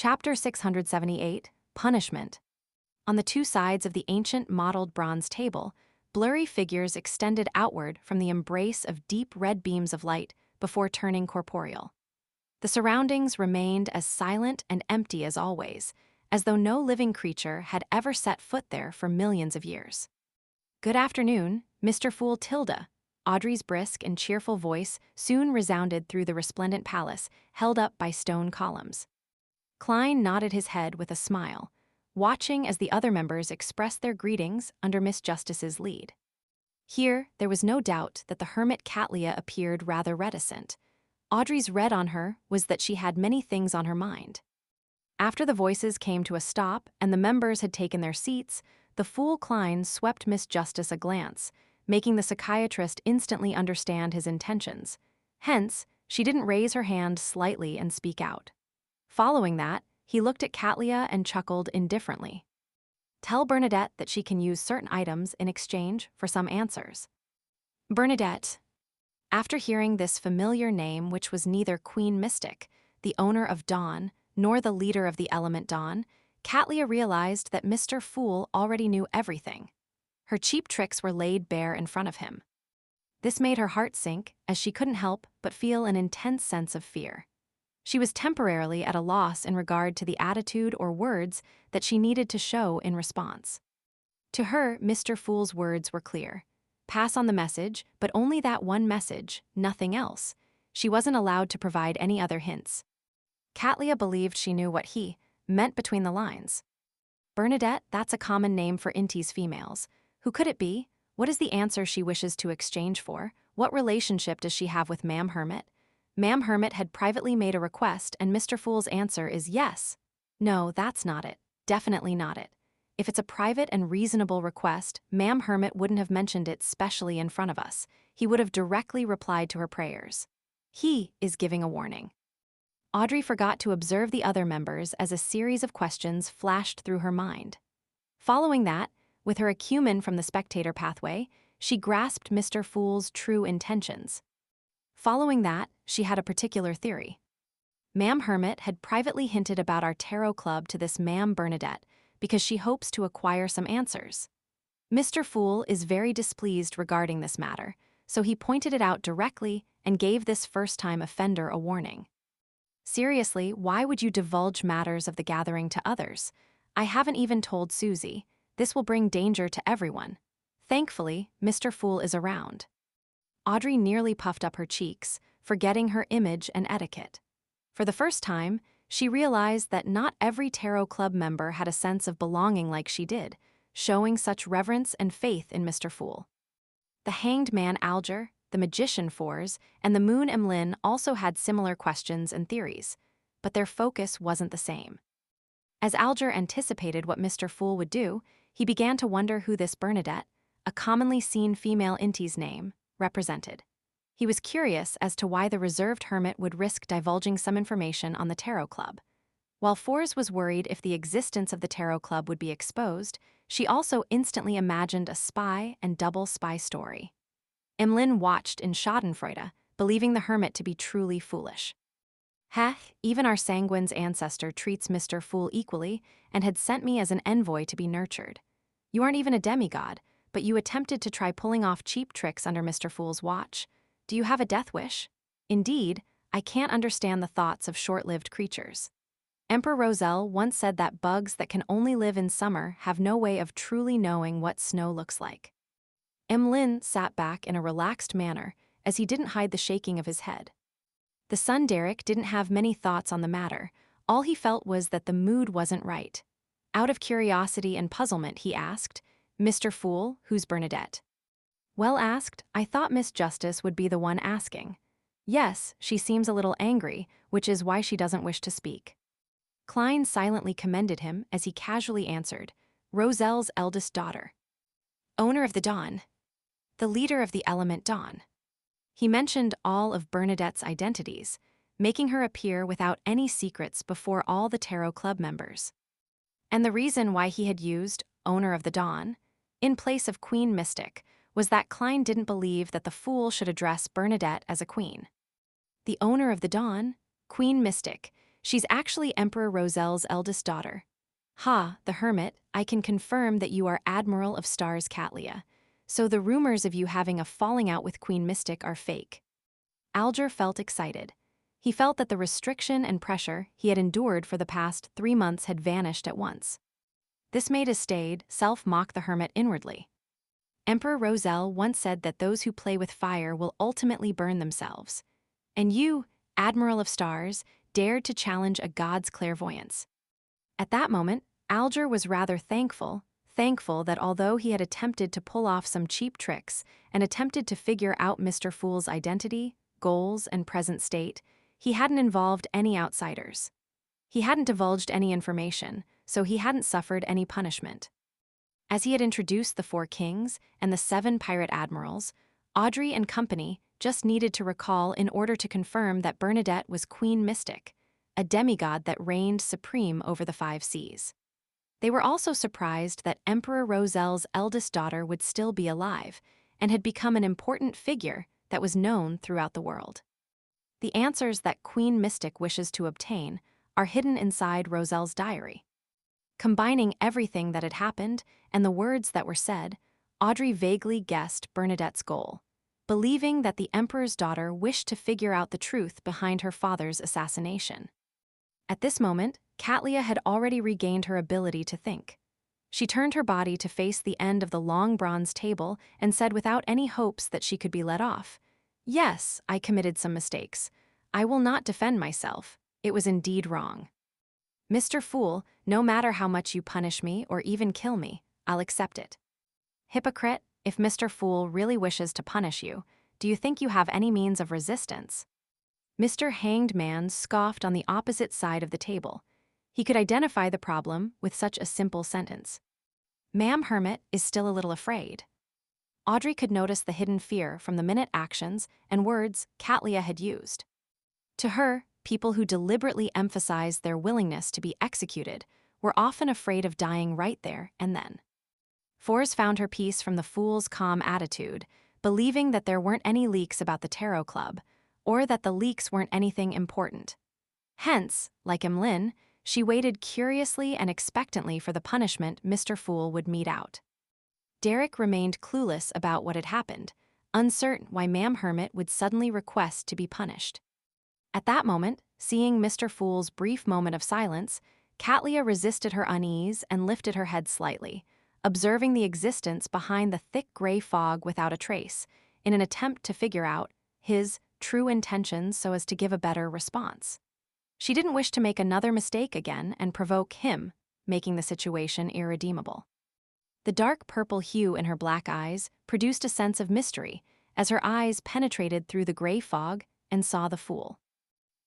Chapter 678, Punishment. On the two sides of the ancient mottled bronze table, blurry figures extended outward from the embrace of deep red beams of light before turning corporeal. The surroundings remained as silent and empty as always, as though no living creature had ever set foot there for millions of years. "Good afternoon, Mr. Fool Tilda." Audrey's brisk and cheerful voice soon resounded through the resplendent palace, held up by stone columns. Klein nodded his head with a smile, watching as the other members expressed their greetings under Miss Justice's lead. Here, there was no doubt that the hermit Catlia appeared rather reticent. Audrey's read on her was that she had many things on her mind. After the voices came to a stop and the members had taken their seats, the fool Klein swept Miss Justice a glance, making the psychiatrist instantly understand his intentions. Hence, she didn't raise her hand slightly and speak out. Following that, he looked at Catlia and chuckled indifferently. "Tell Bernadette that she can use certain items in exchange for some answers." Bernadette. After hearing this familiar name, which was neither Queen Mystic, the owner of Dawn, nor the leader of the element Dawn, Catlia realized that Mr. Fool already knew everything. Her cheap tricks were laid bare in front of him. This made her heart sink, as she couldn't help but feel an intense sense of fear. She was temporarily at a loss in regard to the attitude or words that she needed to show in response. To her, Mr. Fool's words were clear. Pass on the message, but only that one message, nothing else. She wasn't allowed to provide any other hints. Catlia believed she knew what he meant between the lines. Bernadette, that's a common name for Inti's females. Who could it be? What is the answer she wishes to exchange for? What relationship does she have with Ma'am Hermit? Ma'am Hermit had privately made a request, and Mr. Fool's answer is yes. No, that's not it. Definitely not it. If it's a private and reasonable request, Ma'am Hermit wouldn't have mentioned it specially in front of us. He would have directly replied to her prayers. He is giving a warning. Audrey forgot to observe the other members as a series of questions flashed through her mind. Following that, with her acumen from the spectator pathway, she grasped Mr. Fool's true intentions. Following that, she had a particular theory. Ma'am Hermit had privately hinted about our tarot club to this Ma'am Bernadette because she hopes to acquire some answers. Mr. Fool is very displeased regarding this matter, so he pointed it out directly and gave this first-time offender a warning. Seriously, why would you divulge matters of the gathering to others? I haven't even told Susie. This will bring danger to everyone. Thankfully, Mr. Fool is around. Audrey nearly puffed up her cheeks, forgetting her image and etiquette. For the first time, she realized that not every tarot club member had a sense of belonging like she did, showing such reverence and faith in Mr. Fool. The hanged man Alger, the magician Fours, and the moon Emlyn also had similar questions and theories, but their focus wasn't the same. As Alger anticipated what Mr. Fool would do, he began to wonder who this Bernadette, a commonly seen female Inti's name, represented. He was curious as to why the reserved hermit would risk divulging some information on the tarot club. While Fours was worried if the existence of the tarot club would be exposed, she also instantly imagined a spy and double spy story. Emlyn watched in schadenfreude, believing the hermit to be truly foolish. Heh, even our sanguine's ancestor treats Mr. Fool equally and had sent me as an envoy to be nurtured. You aren't even a demigod, but you attempted to try pulling off cheap tricks under Mr. Fool's watch. Do you have a death wish? Indeed, I can't understand the thoughts of short-lived creatures. Emperor Roselle once said that bugs that can only live in summer have no way of truly knowing what snow looks like. Emlyn sat back in a relaxed manner, as he didn't hide the shaking of his head. The son Derek didn't have many thoughts on the matter. All he felt was that the mood wasn't right. Out of curiosity and puzzlement, he asked, "Mr. Fool, who's Bernadette?" Well asked, I thought Miss Justice would be the one asking. Yes, she seems a little angry, which is why she doesn't wish to speak. Klein silently commended him as he casually answered, Roselle's eldest daughter. Owner of the Dawn. The leader of the element Dawn. He mentioned all of Bernadette's identities, making her appear without any secrets before all the Tarot Club members. And the reason why he had used Owner of the Dawn in place of Queen Mystic was that Klein didn't believe that the fool should address Bernadette as a queen. The Owner of the Dawn, Queen Mystic, She's actually Emperor Rozel's eldest daughter. Ha, the hermit, I can confirm that you are Admiral of Stars Catlia. So the rumors of you having a falling out with Queen Mystic are fake. Alger felt excited. He felt that the restriction and pressure he had endured for the past 3 months had vanished at once. This made Estade self-mock the hermit inwardly. Emperor Rozel once said that those who play with fire will ultimately burn themselves. And you, Admiral of Stars, dared to challenge a god's clairvoyance. At that moment, Alger was rather thankful that although he had attempted to pull off some cheap tricks and attempted to figure out Mr. Fool's identity, goals, and present state, he hadn't involved any outsiders. He hadn't divulged any information, so he hadn't suffered any punishment. As he had introduced the 4 kings and the 7 pirate admirals, Audrey and company just needed to recall in order to confirm that Bernadette was Queen Mystic, a demigod that reigned supreme over the 5 seas. They were also surprised that Emperor Rozel's eldest daughter would still be alive and had become an important figure that was known throughout the world. The answers that Queen Mystic wishes to obtain are hidden inside Rozel's diary. Combining everything that had happened and the words that were said, Audrey vaguely guessed Bernadette's goal, believing that the Emperor's daughter wished to figure out the truth behind her father's assassination. At this moment, Catlia had already regained her ability to think. She turned her body to face the end of the long bronze table and said without any hopes that she could be let off, "Yes, I committed some mistakes. I will not defend myself. It was indeed wrong. Mr. Fool, no matter how much you punish me or even kill me, I'll accept it. Hypocrite, if Mr. Fool really wishes to punish you, do you think you have any means of resistance?" Mr. Hanged Man scoffed on the opposite side of the table. He could identify the problem with such a simple sentence. Ma'am Hermit is still a little afraid. Audrey could notice the hidden fear from the minute actions and words Catlia had used. To her, people who deliberately emphasized their willingness to be executed were often afraid of dying right there and then. Fours found her peace from the fool's calm attitude, believing that there weren't any leaks about the Tarot Club, or that the leaks weren't anything important. Hence, like Emlyn, she waited curiously and expectantly for the punishment Mr. Fool would mete out. Derek remained clueless about what had happened, uncertain why Ma'am Hermit would suddenly request to be punished. At that moment, seeing Mr. Fool's brief moment of silence, Catlia resisted her unease and lifted her head slightly, observing the existence behind the thick gray fog without a trace, in an attempt to figure out his true intentions so as to give a better response. She didn't wish to make another mistake again and provoke him, making the situation irredeemable. The dark purple hue in her black eyes produced a sense of mystery as her eyes penetrated through the gray fog and saw the Fool.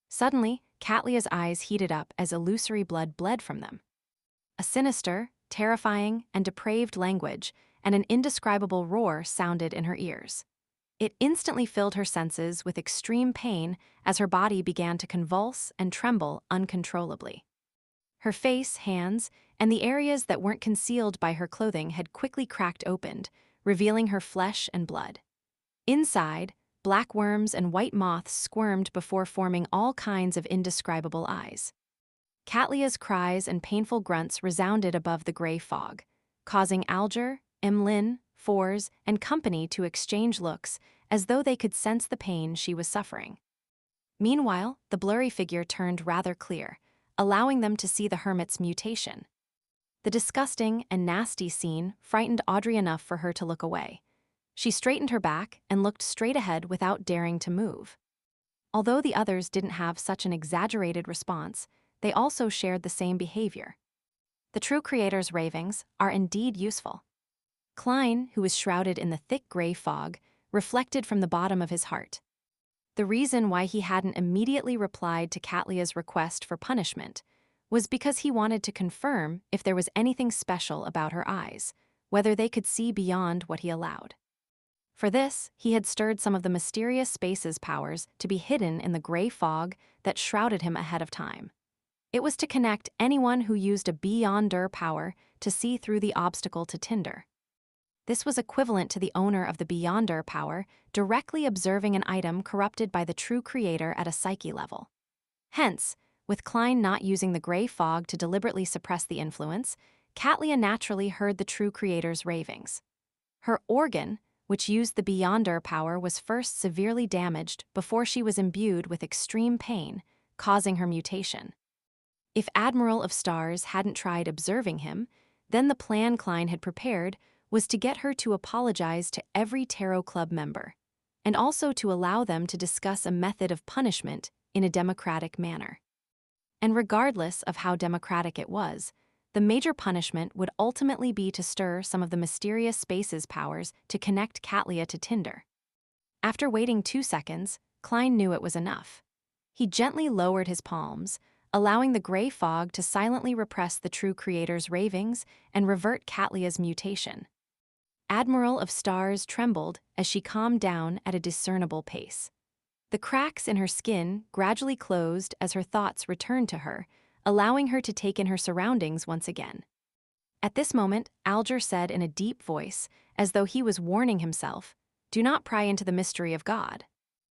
Suddenly, Catlia's eyes heated up as illusory blood bled from them. A sinister, terrifying, and depraved language and an indescribable roar sounded in her ears. It instantly filled her senses with extreme pain as her body began to convulse and tremble uncontrollably. Her face, hands, and the areas that weren't concealed by her clothing had quickly cracked open, revealing her flesh and blood. Inside, black worms and white moths squirmed before forming all kinds of indescribable eyes. Catlia's cries and painful grunts resounded above the gray fog, causing Alger, Emlyn, Fours, and company to exchange looks as though they could sense the pain she was suffering. Meanwhile, the blurry figure turned rather clear, allowing them to see the hermit's mutation. The disgusting and nasty scene frightened Audrey enough for her to look away. She straightened her back and looked straight ahead without daring to move. Although the others didn't have such an exaggerated response, they also shared the same behavior. The true creator's ravings are indeed useful. Klein, who was shrouded in the thick gray fog, reflected from the bottom of his heart. The reason why he hadn't immediately replied to Catlia's request for punishment was because he wanted to confirm if there was anything special about her eyes, whether they could see beyond what he allowed. For this, he had stirred some of the mysterious space's powers to be hidden in the gray fog that shrouded him ahead of time. It was to connect anyone who used a Beyonder power to see through the obstacle to Tinder. This was equivalent to the owner of the Beyonder power directly observing an item corrupted by the true creator at a psyche level. Hence, With Klein not using the gray fog to deliberately suppress the influence, Katlia naturally heard the true creator's ravings. Her organ, which used the Beyonder power, was first severely damaged before she was imbued with extreme pain, causing her mutation. If Admiral of Stars hadn't tried observing him, then the plan Klein had prepared was to get her to apologize to every Tarot Club member, and also to allow them to discuss a method of punishment in a democratic manner. And regardless of how democratic it was, the major punishment would ultimately be to stir some of the mysterious Space's powers to connect Katlia to Tinder. After waiting 2 seconds, Klein knew it was enough. He gently lowered his palms, allowing the gray fog to silently repress the true creator's ravings and revert Katlia's mutation. Admiral of Stars trembled as she calmed down at a discernible pace. The cracks in her skin gradually closed as her thoughts returned to her, allowing her to take in her surroundings once again. At this moment, Alger said in a deep voice, as though he was warning himself, "Do not pry into the mystery of God."